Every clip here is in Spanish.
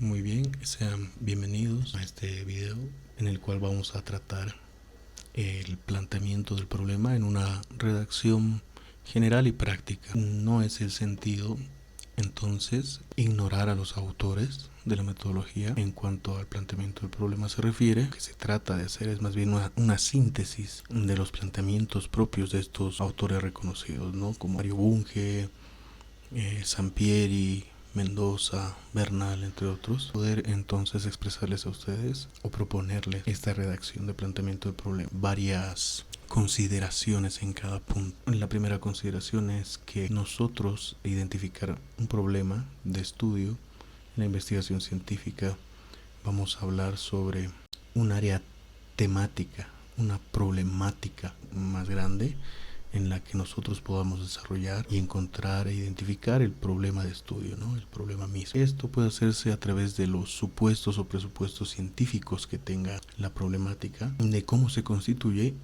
Muy bien, sean bienvenidos a este video en el cual vamos a tratar el planteamiento del problema en una redacción general y práctica. No es el sentido entonces ignorar a los autores de la metodología en cuanto al planteamiento del problema se refiere. Lo que se trata de hacer es más bien una síntesis de los planteamientos propios de estos autores reconocidos, ¿no? Como Mario Bunge, Sampieri, Mendoza, Bernal, entre otros. Poder entonces expresarles a ustedes o proponerles esta redacción de planteamiento del problema. Varias consideraciones en cada punto. La primera consideración es que nosotros identificar un problema de estudio en la investigación científica, vamos a hablar sobre un área temática, una problemática más grande en la que nosotros podamos desarrollar y encontrar e identificar el problema de estudio, ¿no? El problema mismo. Esto puede hacerse a través de los supuestos o presupuestos científicos que tenga la problemática, de cómo se constituye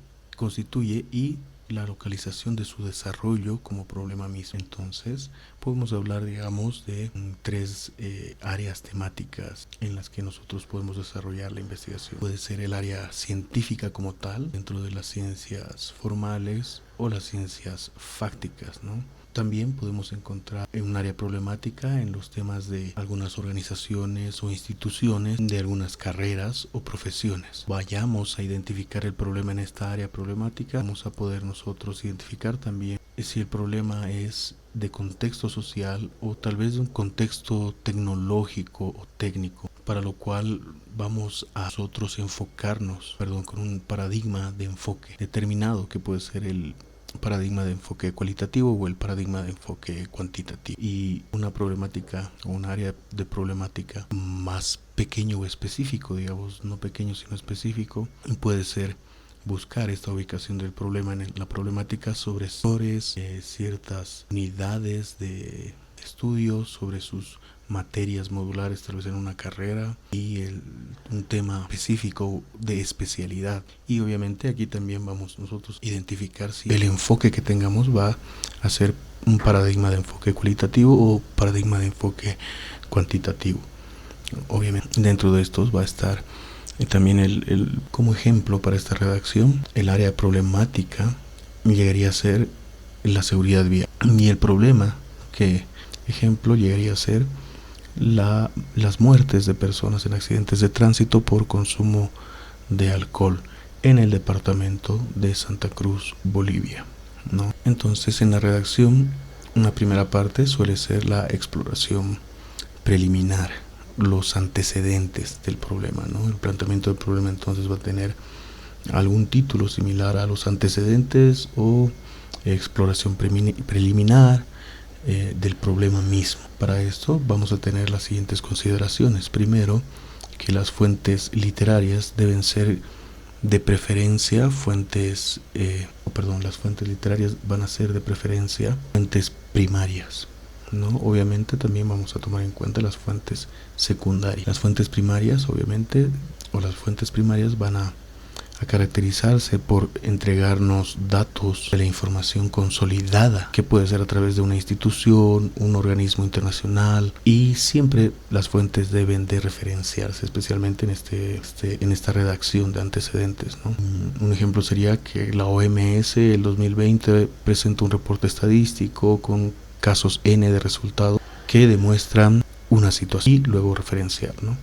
y la localización de su desarrollo como problema mismo. Entonces podemos hablar, digamos, de tres áreas temáticas en las que nosotros podemos desarrollar la investigación. Puede ser el área científica como tal, dentro de las ciencias formales o las ciencias fácticas, ¿no? También podemos encontrar un área problemática en los temas de algunas organizaciones o instituciones, de algunas carreras o profesiones. Vayamos a identificar el problema en esta área problemática, vamos a poder nosotros identificar también si el problema es de contexto social o tal vez de un contexto tecnológico o técnico, para lo cual vamos a nosotros enfocarnos, con un paradigma de enfoque determinado que puede ser el paradigma de enfoque cualitativo o el paradigma de enfoque cuantitativo, y una problemática o un área de problemática más pequeño o específico, digamos, no pequeño sino específico, puede ser buscar esta ubicación del problema en la problemática sobre ciertas unidades de estudio, sobre sus materias modulares tal vez en una carrera y un tema específico de especialidad. Y obviamente aquí también vamos nosotros a identificar si el enfoque que tengamos va a ser un paradigma de enfoque cualitativo o paradigma de enfoque cuantitativo. Obviamente dentro de estos va a estar también como ejemplo para esta redacción, el área problemática llegaría a ser la seguridad vial, y el problema que ejemplo llegaría a ser las muertes de personas en accidentes de tránsito por consumo de alcohol en el departamento de Santa Cruz, Bolivia, ¿no? Entonces en la redacción una primera parte suele ser la exploración preliminar, los antecedentes del problema, ¿no? El planteamiento del problema entonces va a tener algún título similar a los antecedentes o exploración preliminar del problema mismo. Para esto vamos a tener las siguientes consideraciones. Primero, que las fuentes literarias deben ser de preferencia las fuentes literarias van a ser de preferencia fuentes primarias, ¿no? Obviamente también vamos a tomar en cuenta las fuentes secundarias. Las fuentes primarias, obviamente, o las fuentes primarias van a caracterizarse por entregarnos datos de la información consolidada, que puede ser a través de una institución, un organismo internacional, y siempre las fuentes deben de referenciarse, especialmente en esta redacción de antecedentes, ¿no? Un ejemplo sería que la OMS el 2020 presentó un reporte estadístico con casos N de resultados que demuestran una situación y luego referenciar, ¿no?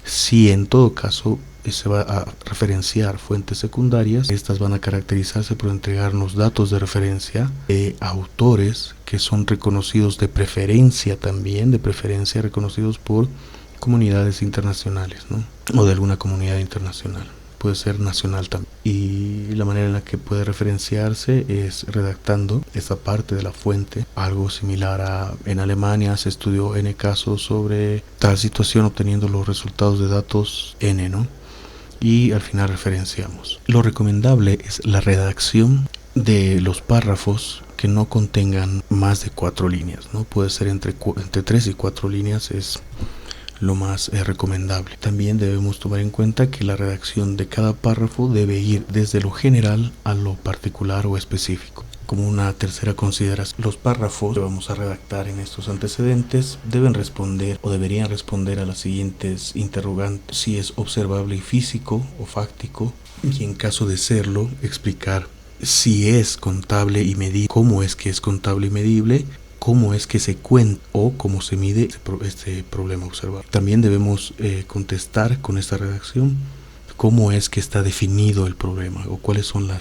Si en todo caso se va a referenciar fuentes secundarias, estas van a caracterizarse por entregarnos datos de referencia de autores que son reconocidos de preferencia reconocidos por comunidades internacionales, ¿no? O de alguna comunidad internacional, puede ser nacional también. Y la manera en la que puede referenciarse es redactando esta parte de la fuente, algo similar a en Alemania se estudió N casos sobre tal situación obteniendo los resultados de datos N, ¿no? Y al final referenciamos. Lo recomendable es la redacción de los párrafos que no contengan más de 4 líneas, ¿no? Puede ser entre 3 y 4 líneas es lo más recomendable. También debemos tomar en cuenta que la redacción de cada párrafo debe ir desde lo general a lo particular o específico. como una tercera consideración, los párrafos que vamos a redactar en estos antecedentes deben responder o deberían responder a las siguientes interrogantes: si es observable y físico o fáctico, y en caso de serlo, explicar si es contable y medible, cómo es que es contable y medible, cómo es que se cuenta o cómo se mide este problema observado. También debemos contestar con esta redacción cómo es que está definido el problema o cuáles son la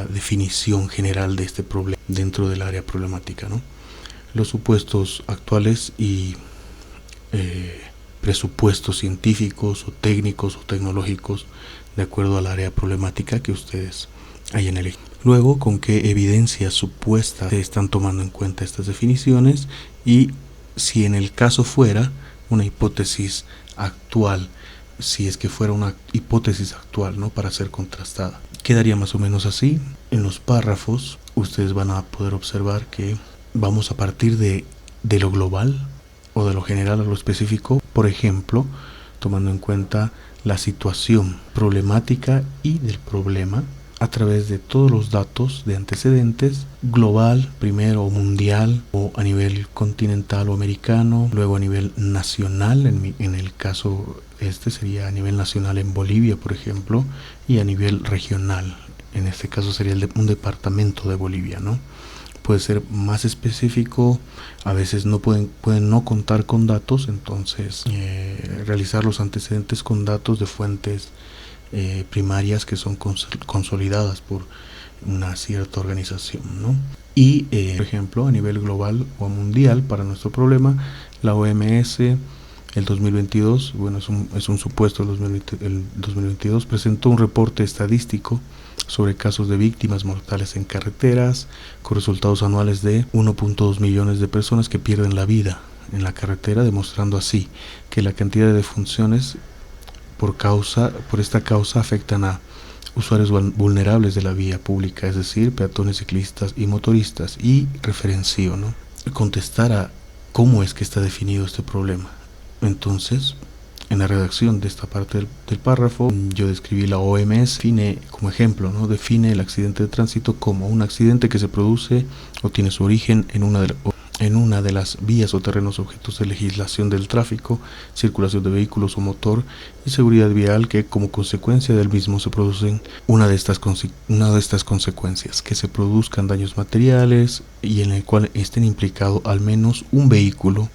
definición general de este problema dentro del área problemática, ¿no? Los supuestos actuales y presupuestos científicos o técnicos o tecnológicos de acuerdo al área problemática que ustedes hayan elegido. Luego, con qué evidencias supuestas se están tomando en cuenta estas definiciones, y si en el caso fuera una hipótesis actual, si es que fuera una hipótesis actual, ¿no?, para ser contrastada. Quedaría más o menos así. En los párrafos ustedes van a poder observar que vamos a partir de lo global o de lo general a lo específico, por ejemplo, tomando en cuenta la situación problemática y del problema a través de todos los datos de antecedentes, global, primero, o mundial, o a nivel continental o americano, luego a nivel nacional, en el caso sería a nivel nacional en Bolivia, por ejemplo, y a nivel regional, en este caso sería un departamento de Bolivia, ¿no? Puede ser más específico, a veces no pueden no contar con datos, entonces realizar los antecedentes con datos de fuentes primarias que son consolidadas por una cierta organización, ¿no? Y por ejemplo, a nivel global o mundial, para nuestro problema, la OMS el 2022, bueno, es un supuesto, el 2022 presentó un reporte estadístico sobre casos de víctimas mortales en carreteras, con resultados anuales de 1.2 millones de personas que pierden la vida en la carretera, demostrando así que la cantidad de defunciones por esta causa afectan a usuarios vulnerables de la vía pública, es decir, peatones, ciclistas y motoristas, y referenció, ¿no?, contestar a cómo es que está definido este problema. Entonces, en la redacción de esta parte del párrafo, yo describí la OMS, define como ejemplo, ¿no?, define el accidente de tránsito como un accidente que se produce o tiene su origen en una de las vías o terrenos objetos de legislación del tráfico, circulación de vehículos o motor y seguridad vial, que como consecuencia del mismo se producen una de estas consecuencias, que se produzcan daños materiales y en el cual estén implicados al menos un vehículo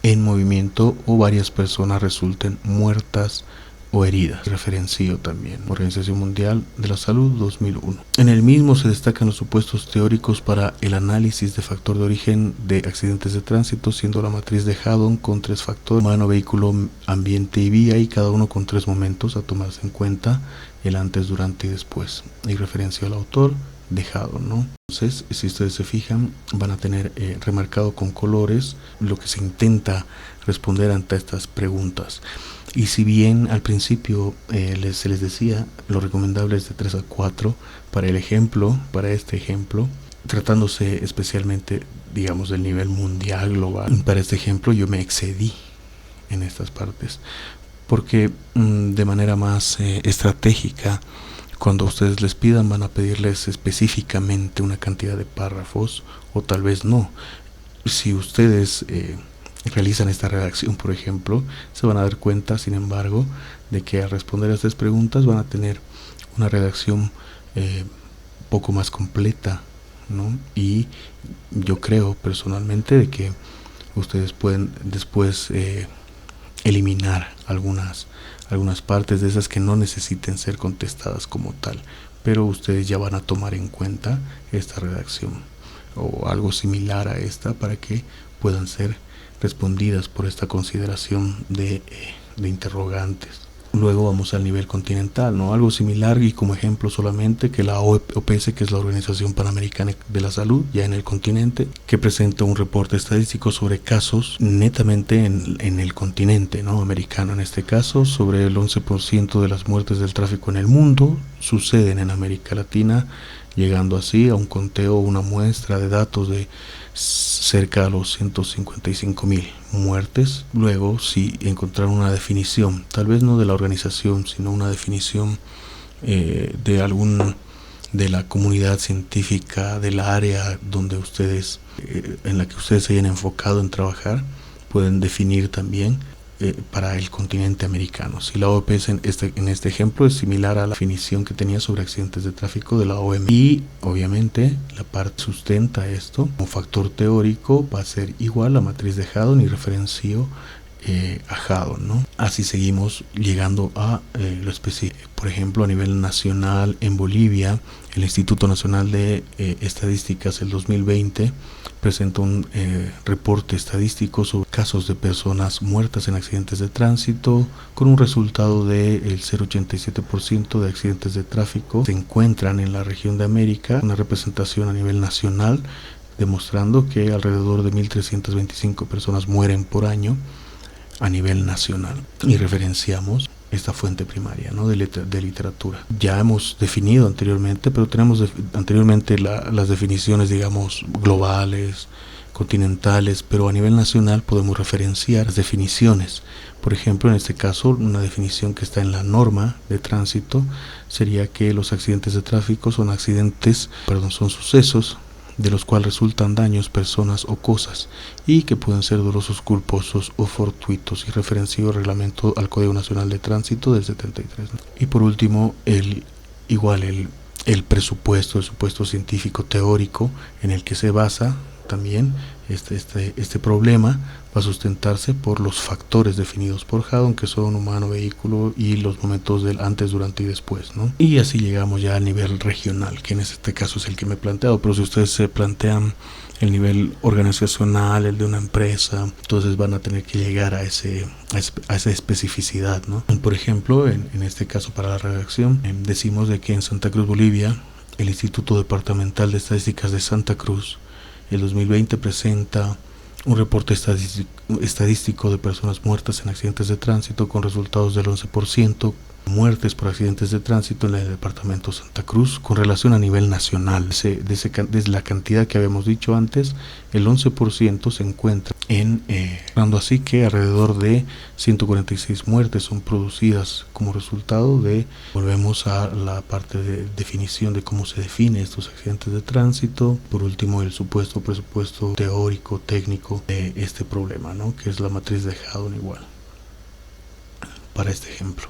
en movimiento o varias personas resulten muertas o heridas. Referenció también Organización Mundial de la Salud 2001. En el mismo se destacan los supuestos teóricos para el análisis de factor de origen de accidentes de tránsito, siendo la matriz de Haddon con 3 factores: humano, vehículo, ambiente y vía, y cada uno con 3 momentos a tomarse en cuenta: el antes, durante y después. Y referenció al autor de Haddon, ¿no? Entonces, si ustedes se fijan, van a tener remarcado con colores lo que se intenta responder ante estas preguntas. Y si bien al principio se les decía lo recomendable es de 3 a 4 para este ejemplo, tratándose especialmente, digamos, del nivel mundial, global, para este ejemplo yo me excedí en estas partes, porque de manera más estratégica, cuando ustedes les pidan, van a pedirles específicamente una cantidad de párrafos, o tal vez no. Si ustedes realizan esta redacción, por ejemplo, se van a dar cuenta, sin embargo, de que al responder a estas preguntas van a tener una redacción poco más completa, ¿no? Y yo creo personalmente de que ustedes pueden después eliminar algunas partes de esas que no necesiten ser contestadas como tal, pero ustedes ya van a tomar en cuenta esta redacción o algo similar a esta para que puedan ser respondidas por esta consideración de interrogantes. Luego vamos al nivel continental, ¿no? Algo similar, y como ejemplo solamente que la OPS, que es la Organización Panamericana de la Salud, ya en el continente, que presenta un reporte estadístico sobre casos netamente en el continente, ¿no?, americano. En este caso, sobre el 11% de las muertes del tráfico en el mundo suceden en América Latina, llegando así a un conteo, una muestra de datos de cerca de los 155,000 muertes. Luego, si encontraron una definición, tal vez no de la organización, sino una definición de algún de la comunidad científica del área donde ustedes, en la que ustedes se hayan enfocado en trabajar, pueden definir también para el continente americano. Si la OPS en este ejemplo es similar a la definición que tenía sobre accidentes de tráfico de la OMS, y obviamente la parte sustenta esto como factor teórico va a ser igual a matriz de Hadon y referencio a Hadon, ¿no? Así seguimos llegando a lo específico. Por ejemplo, a nivel nacional en Bolivia, el Instituto Nacional de Estadísticas el 2020 presentó un reporte estadístico sobre casos de personas muertas en accidentes de tránsito, con un resultado del 0,87% de accidentes de tráfico se encuentran en la región de América, una representación a nivel nacional, demostrando que alrededor de 1.325 personas mueren por año a nivel nacional. Y referenciamos esta fuente primaria, ¿no?, de literatura. Ya hemos definido anteriormente, pero tenemos anteriormente las definiciones, digamos, globales, continentales, pero a nivel nacional podemos referenciar las definiciones. Por ejemplo, en este caso, una definición que está en la norma de tránsito sería que los accidentes de tráfico son son sucesos de los cuales resultan daños, personas o cosas, y que pueden ser dolosos, culposos o fortuitos, y referenció el reglamento al Código Nacional de Tránsito del 73. Y por último, el presupuesto, el supuesto científico teórico en el que se basa también este problema, va a sustentarse por los factores definidos por Hadon, que son humano, vehículo y los momentos del antes, durante y después, ¿no? Y así llegamos ya a nivel regional, que en este caso es el que me he planteado, pero si ustedes se plantean el nivel organizacional, el de una empresa, entonces van a tener que llegar a esa especificidad, ¿no? Por ejemplo, en este caso para la redacción, decimos de que en Santa Cruz, Bolivia, el Instituto Departamental de Estadísticas de Santa Cruz el 2020 presenta un reporte estadístico de personas muertas en accidentes de tránsito con resultados del 11%, muertes por accidentes de tránsito en el departamento de Santa Cruz con relación a nivel nacional. Desde la cantidad que habíamos dicho antes, el 11% se encuentra dando así que alrededor de 146 muertes son producidas como resultado de, volvemos a la parte de definición de cómo se define estos accidentes de tránsito. Por último, el supuesto presupuesto teórico, técnico de este problema, ¿no?, que es la matriz de Hadon igual para este ejemplo.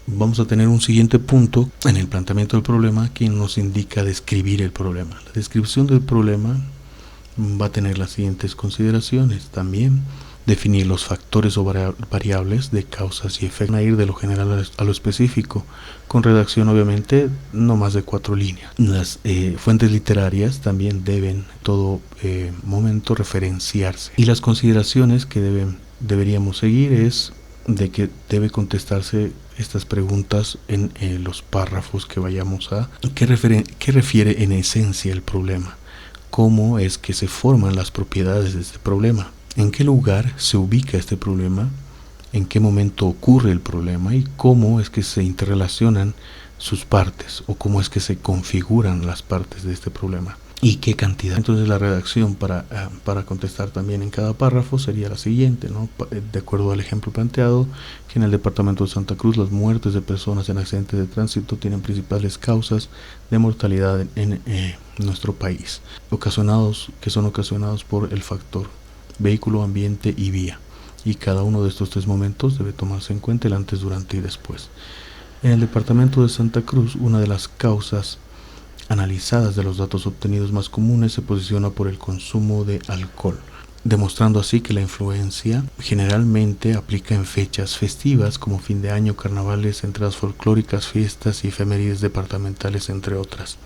Vamos a tener un siguiente punto en el planteamiento del problema que nos indica describir el problema. La descripción del problema va a tener las siguientes consideraciones. También definir los factores o variables de causas y efectos, a ir de lo general a lo específico, con redacción obviamente no más de 4 líneas. Las fuentes literarias también deben todo momento referenciarse, y las consideraciones que deberíamos seguir es de que debe contestarse estas preguntas en los párrafos que vayamos a. ¿Qué refiere en esencia el problema? ¿Cómo es que se forman las propiedades de este problema? ¿En qué lugar se ubica este problema? ¿En qué momento ocurre el problema? ¿Y cómo es que se interrelacionan sus partes? ¿O cómo es que se configuran las partes de este problema? ¿Y qué cantidad? Entonces la redacción para contestar también en cada párrafo sería la siguiente, ¿no? De acuerdo al ejemplo planteado, que en el departamento de Santa Cruz las muertes de personas en accidentes de tránsito tienen principales causas de mortalidad en nuestro país, que son ocasionados por el factor vehículo, ambiente y vía, y cada uno de estos 3 momentos debe tomarse en cuenta el antes, durante y después. En el departamento de Santa Cruz, una de las causas analizadas de los datos obtenidos más comunes se posiciona por el consumo de alcohol, demostrando así que la influencia generalmente aplica en fechas festivas como fin de año, carnavales, entradas folclóricas, fiestas y efemérides departamentales, entre otras.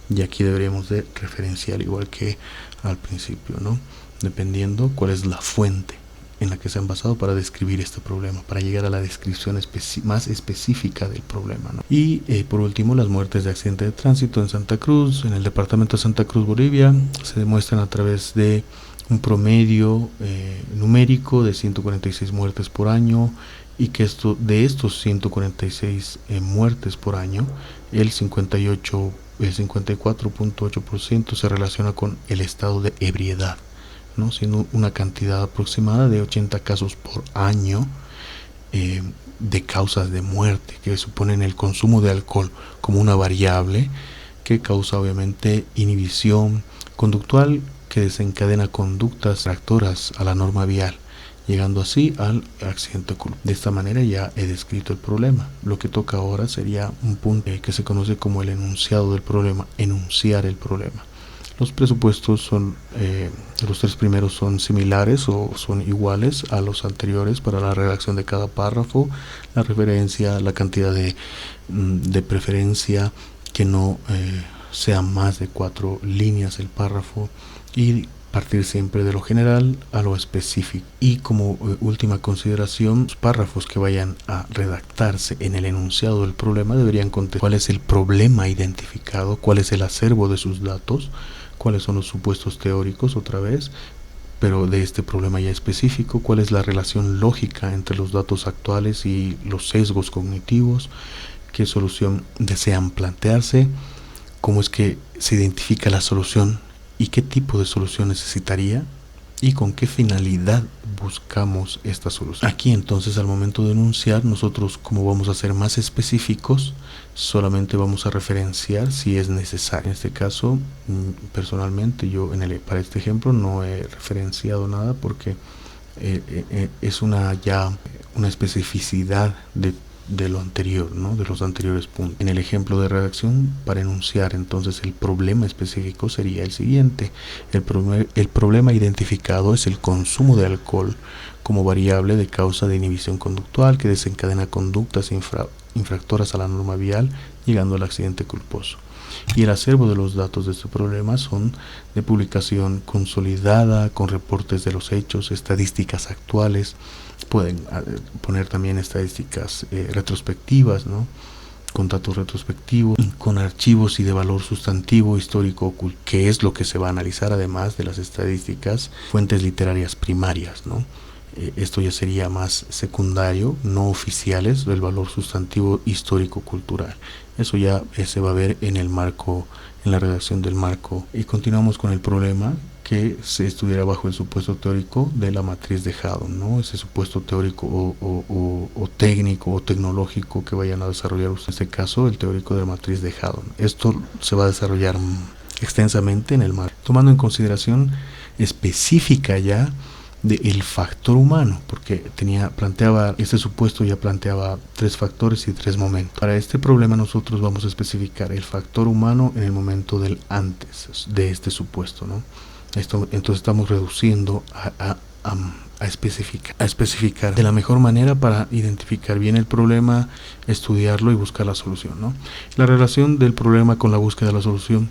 Y aquí deberíamos de referenciar igual que al principio, ¿no?, dependiendo cuál es la fuente en la que se han basado para describir este problema, para llegar a la descripción más específica del problema, ¿no? Y por último, las muertes de accidente de tránsito en Santa Cruz, en el departamento de Santa Cruz, Bolivia, se demuestran a través de un promedio numérico de 146 muertes por año, y que de estos 146 muertes por año, el 54.8% se relaciona con el estado de ebriedad, ¿no?, siendo una cantidad aproximada de 80 casos por año de causas de muerte, que suponen el consumo de alcohol como una variable que causa obviamente inhibición conductual que desencadena conductas tractoras a la norma vial, llegando así al accidente culposo. De esta manera ya he descrito el problema. Lo que toca ahora sería un punto que se conoce como el enunciado del problema, enunciar el problema. Los presupuestos son, los tres primeros son similares o son iguales a los anteriores para la redacción de cada párrafo, la referencia, la cantidad de preferencia que no sea más de 4 líneas el párrafo y partir siempre de lo general a lo específico. Y como última consideración, los párrafos que vayan a redactarse en el enunciado del problema deberían contener cuál es el problema identificado, cuál es el acervo de sus datos, cuáles son los supuestos teóricos otra vez, pero de este problema ya específico, cuál es la relación lógica entre los datos actuales y los sesgos cognitivos, qué solución desean plantearse, cómo es que se identifica la solución y qué tipo de solución necesitaría y con qué finalidad buscamos esta solución. Aquí entonces al momento de enunciar, nosotros como vamos a ser más específicos, solamente vamos a referenciar si es necesario. En este caso, personalmente yo para este ejemplo no he referenciado nada porque es una especificidad de lo anterior, ¿no? De los anteriores puntos. En el ejemplo de redacción, para enunciar entonces el problema específico sería el siguiente. El problema identificado es el consumo de alcohol como variable de causa de inhibición conductual que desencadena conductas infractoras a la norma vial, llegando al accidente culposo. Y el acervo de los datos de este problema son de publicación consolidada, con reportes de los hechos, estadísticas actuales. Pueden poner también estadísticas retrospectivas, ¿no? Con datos retrospectivos, con archivos y de valor sustantivo histórico oculto, que es lo que se va a analizar además de las estadísticas, fuentes literarias primarias, ¿no? Esto ya sería más secundario, no oficiales, del valor sustantivo histórico cultural. Eso ya se va a ver en el marco, en la redacción del marco. Y continuamos con el problema que se estudiará bajo el supuesto teórico de la matriz de Haddon, ¿no? Ese supuesto teórico o técnico o tecnológico que vayan a desarrollar ustedes. En este caso, el teórico de la matriz de Haddon. Esto se va a desarrollar extensamente en el marco, tomando en consideración específica ya del factor humano, porque este supuesto ya planteaba 3 factores y 3 momentos. Para este problema nosotros vamos a especificar el factor humano en el momento del antes de este supuesto, ¿no? Entonces estamos reduciendo a especificar de la mejor manera para identificar bien el problema, estudiarlo y buscar la solución, ¿no? La relación del problema con la búsqueda de la solución.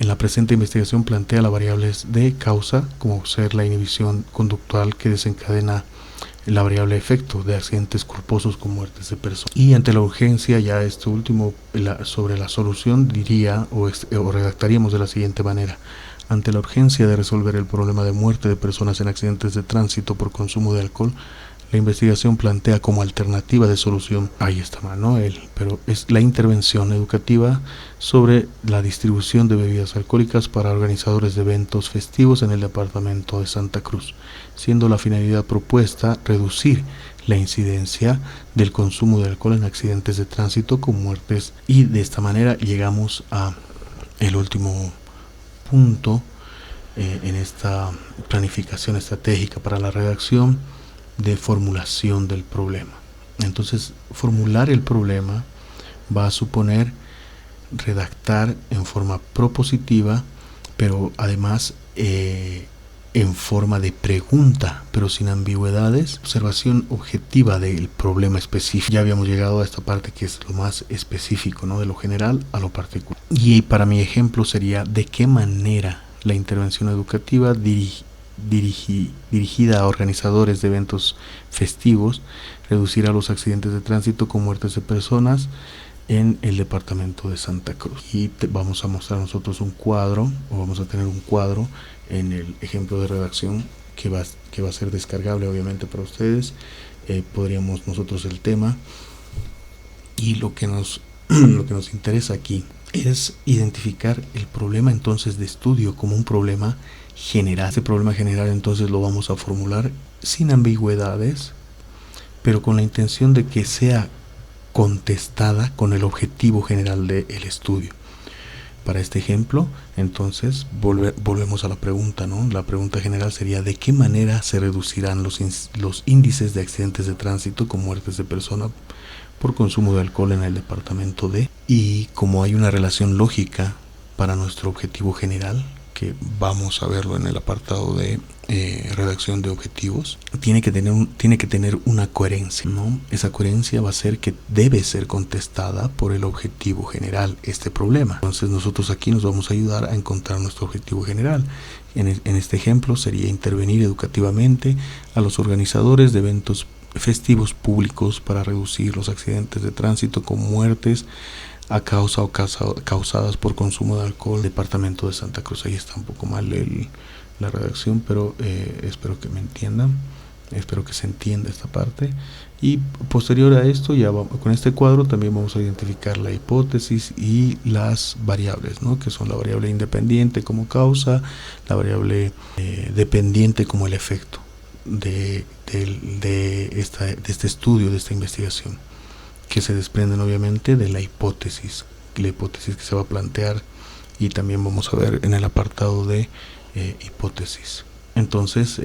En la presente investigación plantea las variables de causa, como ser la inhibición conductual que desencadena la variable efecto de accidentes culposos con muertes de personas. Y ante la urgencia, ya esto último, sobre la solución diría o redactaríamos de la siguiente manera. Ante la urgencia de resolver el problema de muerte de personas en accidentes de tránsito por consumo de alcohol, la investigación plantea como alternativa de solución, ahí está Manuel, pero es la intervención educativa sobre la distribución de bebidas alcohólicas para organizadores de eventos festivos en el departamento de Santa Cruz, siendo la finalidad propuesta reducir la incidencia del consumo de alcohol en accidentes de tránsito con muertes, y de esta manera llegamos a el último punto en esta planificación estratégica para la redacción de formulación del problema. Entonces, formular el problema va a suponer redactar en forma propositiva, pero además en forma de pregunta, pero sin ambigüedades, observación objetiva del problema específico. Ya habíamos llegado a esta parte que es lo más específico, ¿no? De lo general a lo particular. Y para mi ejemplo sería de qué manera la intervención educativa dirigida a organizadores de eventos festivos reducirá los accidentes de tránsito con muertes de personas en el departamento de Santa Cruz. Y vamos a mostrar nosotros un cuadro, o vamos a tener un cuadro en el ejemplo de redacción que va a ser descargable obviamente para ustedes. Podríamos nosotros el tema, y lo que nos interesa aquí es identificar el problema entonces de estudio como un problema general. Este problema general entonces lo vamos a formular sin ambigüedades, pero con la intención de que sea contestada con el objetivo general del estudio. Para este ejemplo, entonces, volvemos a la pregunta, ¿no? La pregunta general sería: ¿de qué manera se reducirán los índices de accidentes de tránsito con muertes de personas por consumo de alcohol en el departamento D? Y como hay una relación lógica para nuestro objetivo general, que vamos a verlo en el apartado de redacción de objetivos, tiene que tener una coherencia, ¿no? Esa coherencia va a ser que debe ser contestada por el objetivo general, este problema. Entonces nosotros aquí nos vamos a ayudar a encontrar nuestro objetivo general. En este ejemplo sería intervenir educativamente a los organizadores de eventos festivos públicos para reducir los accidentes de tránsito con muertes a causa o causadas por consumo de alcohol. Departamento de Santa Cruz. Ahí está un poco mal la redacción, pero espero que me entiendan, espero que se entienda esta parte. Y posterior a esto, ya con este cuadro también vamos a identificar la hipótesis y las variables, ¿no? Que son la variable independiente como causa, la variable dependiente como el efecto de este estudio, de esta investigación, que se desprenden obviamente de la hipótesis que se va a plantear, y también vamos a ver en el apartado de hipótesis. Entonces,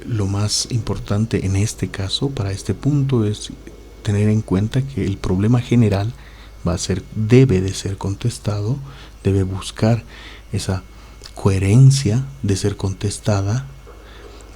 lo más importante en este caso, para este punto, es tener en cuenta que el problema general debe de ser contestado, debe buscar esa coherencia de ser contestada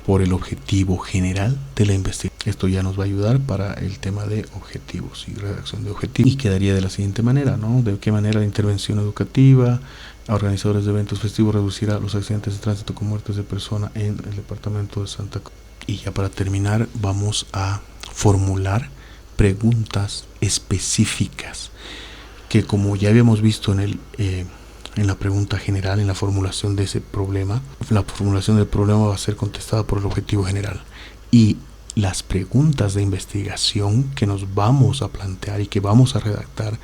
por el objetivo general de la investigación. Esto ya nos va a ayudar para el tema de objetivos y redacción de objetivos. Y quedaría de la siguiente manera, ¿no? De qué manera la intervención educativa a organizadores de eventos festivos reducirá los accidentes de tránsito con muertes de personas en el departamento de Santa Cruz. Y ya para terminar, vamos a formular preguntas específicas que, como ya habíamos visto en la pregunta general, en la formulación de ese problema, la formulación del problema va a ser contestada por el objetivo general, y las preguntas de investigación que nos vamos a plantear y que vamos a redactar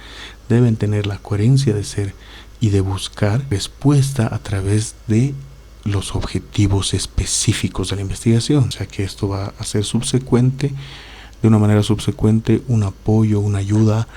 deben tener la coherencia de ser y de buscar respuesta a través de los objetivos específicos de la investigación. O sea que esto va a ser de una manera subsecuente, un apoyo, una ayuda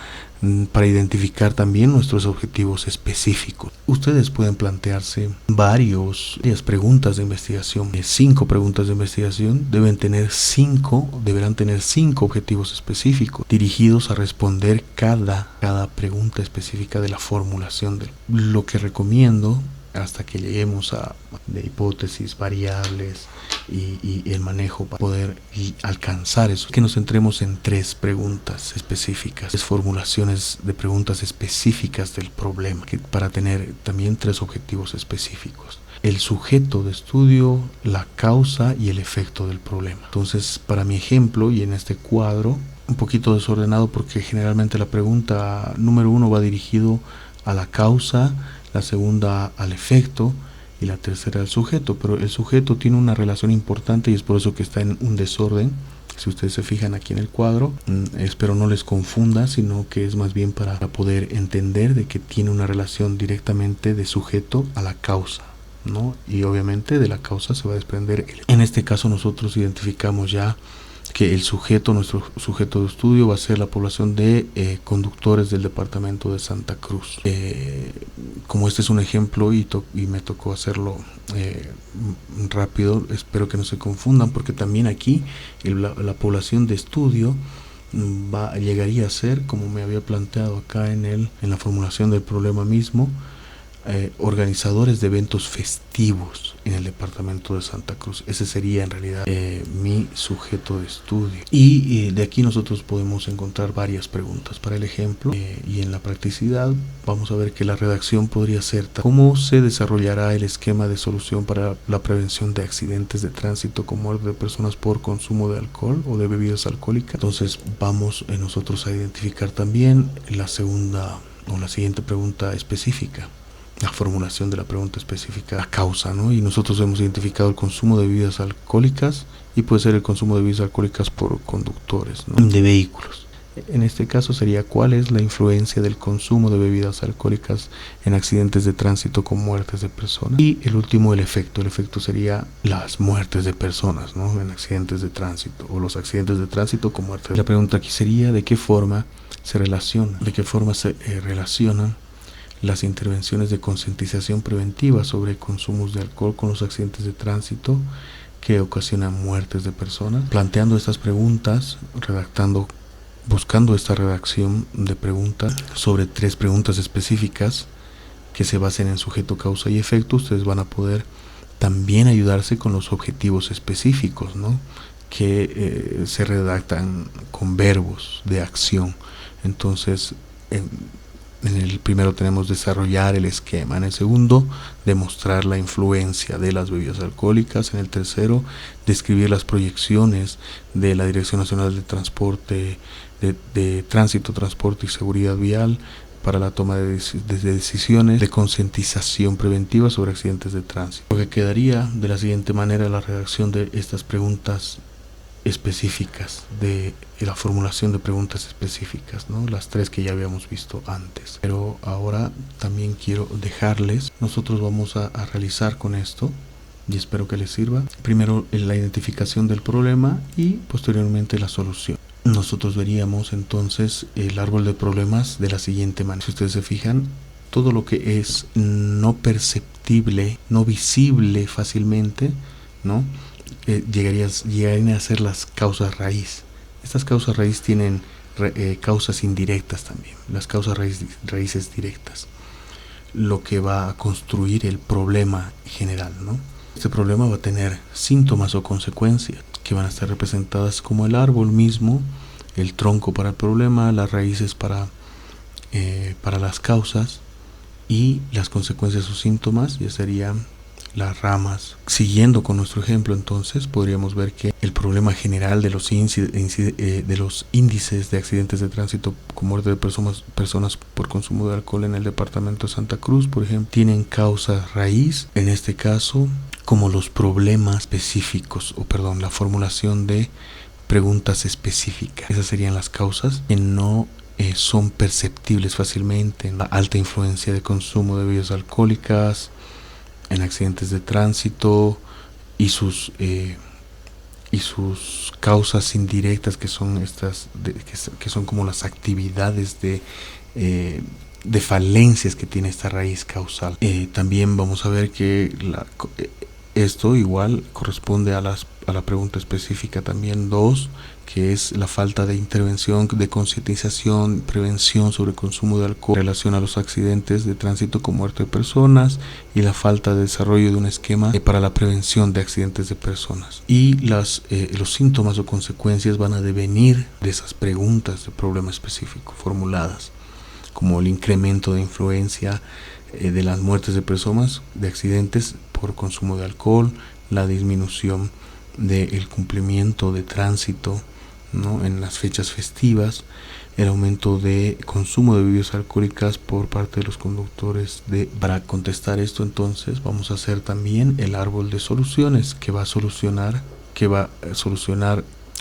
para identificar también nuestros objetivos específicos. Ustedes pueden plantearse varias preguntas de investigación. 5 preguntas de investigación deberán tener 5 objetivos específicos dirigidos a responder cada pregunta específica de la formulación. Lo que recomiendo, hasta que lleguemos a de hipótesis, variables y el manejo para poder alcanzar eso, que nos centremos en 3 preguntas específicas, 3 formulaciones de preguntas específicas del problema, para tener también 3 objetivos específicos: el sujeto de estudio, la causa y el efecto del problema. Entonces, para mi ejemplo, y en este cuadro, un poquito desordenado porque generalmente la pregunta número 1 va dirigido a la causa, la segunda al efecto y la tercera al sujeto, pero el sujeto tiene una relación importante y es por eso que está en un desorden. Si ustedes se fijan aquí en el cuadro, espero no les confunda, sino que es más bien para poder entender de que tiene una relación directamente de sujeto a la causa, ¿no? Y obviamente de la causa se va a desprender. En este caso nosotros identificamos ya que el sujeto, nuestro sujeto de estudio, va a ser la población de conductores del departamento de Santa Cruz. Como este es un ejemplo y me tocó hacerlo rápido, espero que no se confundan, porque también aquí la población de estudio llegaría a ser, como me había planteado acá en la formulación del problema mismo, organizadores de eventos festivos en el departamento de Santa Cruz. Ese sería en realidad mi sujeto de estudio, y de aquí nosotros podemos encontrar varias preguntas para el ejemplo, y en la practicidad vamos a ver que la redacción podría ser: ¿cómo se desarrollará el esquema de solución para la prevención de accidentes de tránsito con muerte de personas por consumo de alcohol o de bebidas alcohólicas? Entonces vamos nosotros a identificar también la siguiente pregunta específica, la formulación de la pregunta específica, la causa, ¿no? Y nosotros hemos identificado el consumo de bebidas alcohólicas, y puede ser el consumo de bebidas alcohólicas por conductores, ¿no?, de vehículos. En este caso sería cuál es la influencia del consumo de bebidas alcohólicas en accidentes de tránsito con muertes de personas. Y el último, el efecto. El efecto sería las muertes de personas, ¿no? En accidentes de tránsito, o los accidentes de tránsito con muertes. La pregunta aquí sería de qué forma se relacionan las intervenciones de concientización preventiva sobre consumos de alcohol con los accidentes de tránsito que ocasionan muertes de personas. Planteando estas preguntas, buscando esta redacción de preguntas sobre 3 preguntas específicas que se basen en sujeto, causa y efecto, ustedes van a poder también ayudarse con los objetivos específicos, ¿no? Que se redactan con verbos de acción. Entonces, en el primero tenemos desarrollar el esquema, en el segundo demostrar la influencia de las bebidas alcohólicas, en el tercero describir las proyecciones de la Dirección Nacional de Transporte, de Tránsito, Transporte y Seguridad Vial para la toma de decisiones de concientización preventiva sobre accidentes de tránsito. Lo que quedaría de la siguiente manera la redacción de estas preguntas específicas, de la formulación de preguntas específicas, ¿no? Las 3 que ya habíamos visto antes. Pero ahora también quiero dejarles, nosotros vamos a realizar con esto, y espero que les sirva, primero la identificación del problema y posteriormente la solución. Nosotros veríamos entonces el árbol de problemas de la siguiente manera. Si ustedes se fijan, todo lo que es no perceptible, no visible fácilmente, ¿no? Llegarían a ser las causas raíz. Estas causas raíz tienen causas indirectas también, las causas raíces directas, lo que va a construir el problema general, ¿no? Este problema va a tener síntomas o consecuencias que van a estar representadas como el árbol mismo, el tronco para el problema, las raíces para las causas, y las consecuencias o síntomas ya serían las ramas. Siguiendo con nuestro ejemplo, entonces podríamos ver que el problema general de los índices de accidentes de tránsito con muerte de personas por consumo de alcohol en el departamento de Santa Cruz, por ejemplo, tienen causa raíz, en este caso, como los problemas específicos, la formulación de preguntas específicas. Esas serían las causas que no son perceptibles fácilmente: la alta influencia de consumo de bebidas alcohólicas en accidentes de tránsito y sus causas indirectas, que son que son como las actividades de falencias que tiene esta raíz causal. También vamos a ver que esto igual corresponde a la pregunta específica también 2, que es la falta de intervención, de concientización, prevención sobre el consumo de alcohol en relación a los accidentes de tránsito con muerte de personas, y la falta de desarrollo de un esquema para la prevención de accidentes de personas. Y los síntomas o consecuencias van a devenir de esas preguntas de problema específico formuladas, como el incremento de influencia de las muertes de personas de accidentes por consumo de alcohol, la disminución del cumplimiento de tránsito, ¿no?, en las fechas festivas, el aumento de consumo de bebidas alcohólicas por parte de los conductores. Para contestar esto, entonces vamos a hacer también el árbol de soluciones que va a solucionar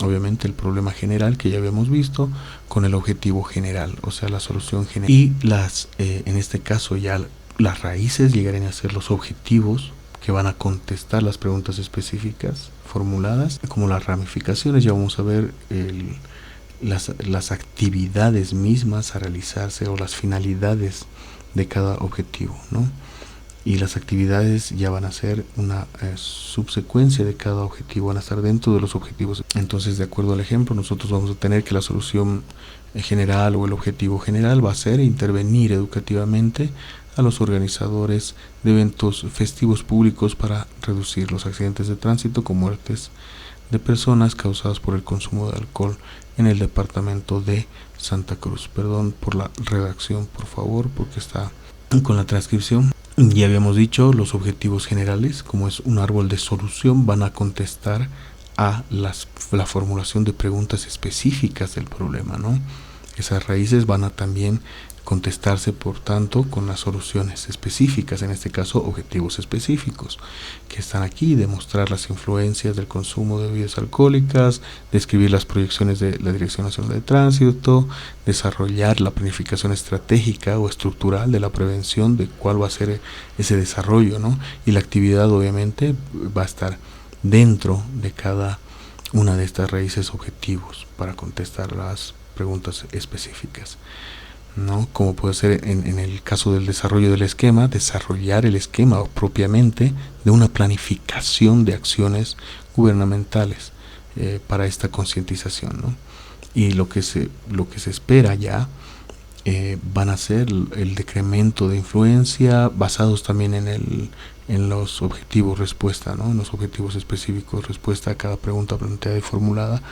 obviamente el problema general que ya habíamos visto con el objetivo general, o sea, la solución general. Y en este caso ya las raíces llegarían a ser los objetivos que van a contestar las preguntas específicas formuladas, como las ramificaciones. Ya vamos a ver las actividades mismas a realizarse, o las finalidades de cada objetivo, ¿no? Y las actividades ya van a ser una subsecuencia de cada objetivo, van a estar dentro de los objetivos. Entonces, de acuerdo al ejemplo, nosotros vamos a tener que la solución general o el objetivo general va a ser intervenir educativamente a los organizadores de eventos festivos públicos para reducir los accidentes de tránsito con muertes de personas causadas por el consumo de alcohol en el departamento de Santa Cruz. Perdón por la redacción, por favor, porque está con la transcripción. Ya habíamos dicho, los objetivos generales, como es un árbol de solución, van a contestar a la formulación de preguntas específicas del problema, ¿no? Esas raíces van a también contestarse por tanto con las soluciones específicas, en este caso objetivos específicos que están aquí: demostrar las influencias del consumo de bebidas alcohólicas, describir las proyecciones de la Dirección Nacional de Tránsito, desarrollar la planificación estratégica o estructural de la prevención, de cuál va a ser ese desarrollo, ¿no? Y la actividad obviamente va a estar dentro de cada una de estas raíces objetivos para contestar las preguntas específicas, ¿no? Como puede ser en el caso del desarrollo del esquema, desarrollar el esquema propiamente de una planificación de acciones gubernamentales para esta concientización, ¿no? Y lo que se espera ya van a ser el decremento de influencia basados también en los objetivos respuesta, ¿no? En los objetivos específicos respuesta a cada pregunta planteada y formulada,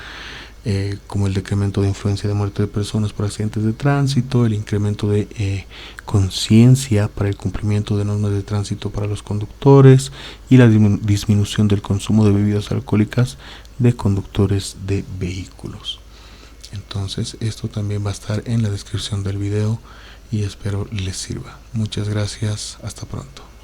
como el decremento de influencia de muerte de personas por accidentes de tránsito, el incremento de conciencia para el cumplimiento de normas de tránsito para los conductores y la disminución del consumo de bebidas alcohólicas de conductores de vehículos. Entonces esto también va a estar en la descripción del video y espero les sirva. Muchas gracias, hasta pronto.